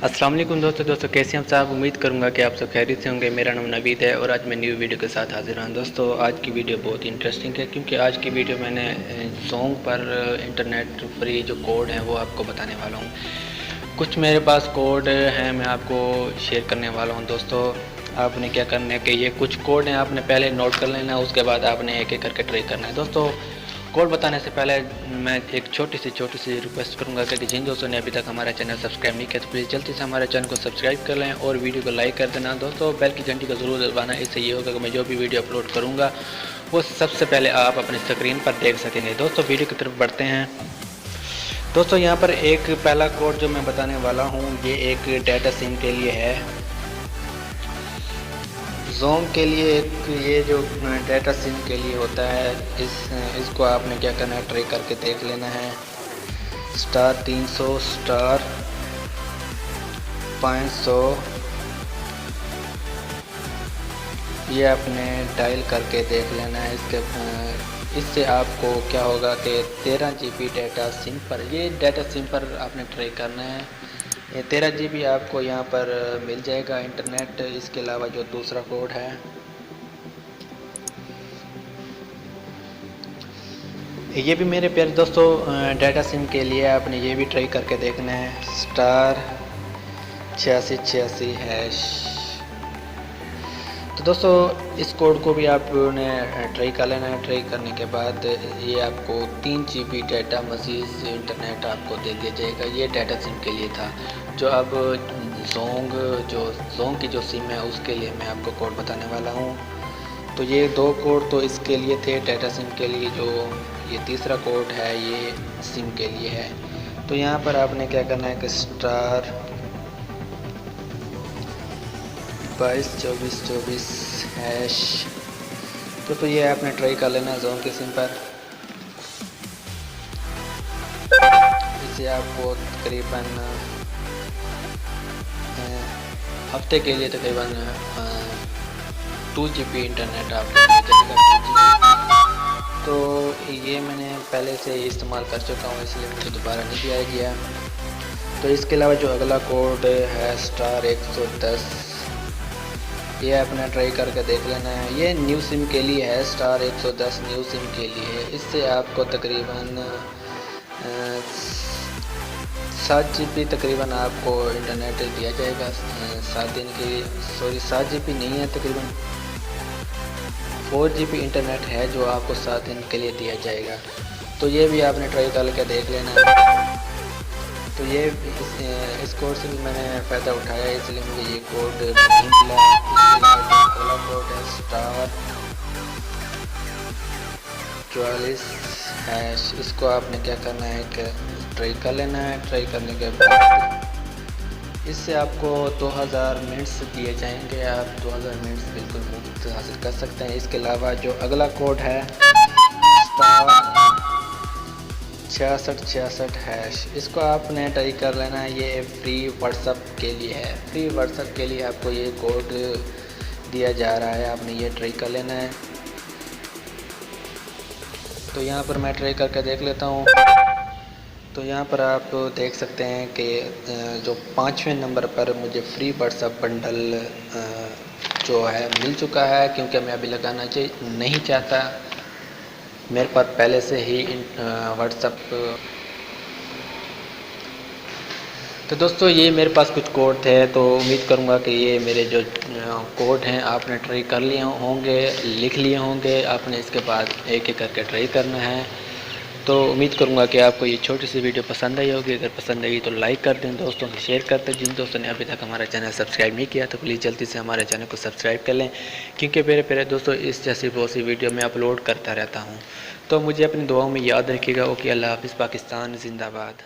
अस्सलाम वालेकुम दोस्तों कैसे हैं आप साहब। उम्मीद करूंगा कि आप सब खैरियत से होंगे। मेरा नाम नवीद है और आज मैं न्यू वीडियो के साथ हाजिर हूँ। दोस्तों आज की वीडियो बहुत ही इंटरेस्टिंग है क्योंकि आज की वीडियो मैंने सॉन्ग पर इंटरनेट फ्री जो कोड है वो आपको बताने वाला हूँ। कुछ मेरे पास कोड हैं, मैं आपको शेयर करने वाला हूँ। दोस्तों आपने क्या करना है कि ये कुछ कोड हैं आपने पहले नोट कर लेना है, उसके बाद आपने एक एक करके ट्राई करना है। दोस्तों कोड बताने से पहले मैं एक छोटी सी रिक्वेस्ट करूंगा कि जिन दोस्तों ने अभी तक हमारा चैनल सब्सक्राइब नहीं किया तो प्लीज़ जल्दी से हमारे चैनल को सब्सक्राइब कर लें और वीडियो को लाइक कर देना। दोस्तों बेल की घंटी को ज़रूर दबाना, इससे ये होगा कि मैं जो भी वीडियो अपलोड करूँगा वो सबसे पहले आप अपनी स्क्रीन पर देख सकेंगे। दोस्तों वीडियो की तरफ बढ़ते हैं। दोस्तों यहाँ पर एक पहला कोड जो मैं बताने वाला हूँ ये एक डाटा सिम के लिए है। जोंग के लिए एक ये जो डाटा सिम के लिए होता है इसको आपने क्या करना है, ट्राई करके देख लेना है। *300 *500 ये आपने डायल करके देख लेना है। इससे आपको क्या होगा कि 13 GB डाटा सिम पर, ये डाटा सिम पर आपने ट्राई करना है। ये 13 GB आपको यहाँ पर मिल जाएगा इंटरनेट। इसके अलावा जो दूसरा कोड है ये भी मेरे प्यारे दोस्तों डाटा सिम के लिए आपने ये भी ट्राई करके देखना है। *8686#। तो दोस्तों इस कोड को भी आपने ट्राई कर लेना है। ट्राई करने के बाद ये आपको 3 GB डाटा मज़ीद इंटरनेट आपको दे दिया जाएगा। ये डाटा सिम के लिए था। जो अब जोंग की जो सिम है उसके लिए मैं आपको कोड बताने वाला हूँ। तो ये 2 कोड तो इसके लिए थे डाटा सिम के लिए, जो ये तीसरा कोड है ये सिम के लिए है। तो यहाँ पर आपने क्या करना है कि *222424#। तो ये आपने ट्राई कर लेना जोंग की सिम पर। इससे आपको तकरीबन हफ्ते के लिए तकरीबन 2 GB इंटरनेट आपको मिल जाएगा। तो ये मैंने पहले से इस्तेमाल कर चुका हूँ इसलिए मुझे दोबारा नहीं दिया गया। तो इसके अलावा जो अगला कोड है *110, ये आपने ट्राई करके देख लेना है। ये न्यू सिम के लिए है। *110 न्यू सिम के लिए है। इससे आपको तकरीबन 7 GB तकरीबन आपको इंटरनेट दिया जाएगा 7 दिन के लिए। 7 GB नहीं है, तकरीबन 4 GB इंटरनेट है जो आपको 7 दिन के लिए दिया जाएगा। तो ये भी आपने ट्राई करके देख लेना है। तो ये इस कोड से भी मैंने फ़ायदा उठाया इसलिए मुझे ये कोड नहीं मिला। अगला कोड है *44#। इसको आपने क्या करना है कि ट्राई कर लेना है। ट्राई करने के बाद इससे आपको 2000 मिनट्स दिए जाएंगे। आप 2000 मिनट्स बिल्कुल मुफ्त हासिल कर सकते हैं। इसके अलावा जो अगला कोड है *6666#। इसको आपने ट्राई कर लेना है। ये फ्री व्हाट्सएप के लिए है। फ्री व्हाट्सएप के लिए आपको ये कोड दिया जा रहा है, आपने ये ट्राई कर लेना है। तो यहाँ पर मैं ट्राई करके देख लेता हूँ। तो यहाँ पर आप देख सकते हैं कि जो 5वें नंबर पर मुझे फ्री व्हाट्सएप बंडल जो है मिल चुका है, क्योंकि मैं अभी लगाना नहीं चाहता। मेरे पास पहले से ही व्हाट्सएप। तो दोस्तों ये मेरे पास कुछ कोड थे, तो उम्मीद करूँगा कि ये मेरे जो कोड हैं आपने ट्राई कर लिए होंगे, लिख लिए होंगे। आपने इसके बाद एक एक करके ट्राई करना है। तो उम्मीद करूँगा कि आपको ये छोटी सी वीडियो पसंद आई होगी। अगर पसंद आई तो लाइक कर दें, दोस्तों से शेयर कर दें। जिन दोस्तों ने अभी तक हमारा चैनल सब्सक्राइब नहीं किया तो प्लीज़ जल्दी से हमारे चैनल को सब्सक्राइब कर लें, क्योंकि मेरे प्यारे दोस्तों इस जैसी बहुत सी वीडियो मैं अपलोड करता रहता हूँ। तो मुझे अपनी दुआओं में याद रखिएगा। ओके, अल्लाह हाफ़िज़। पाकिस्तान जिंदाबाद।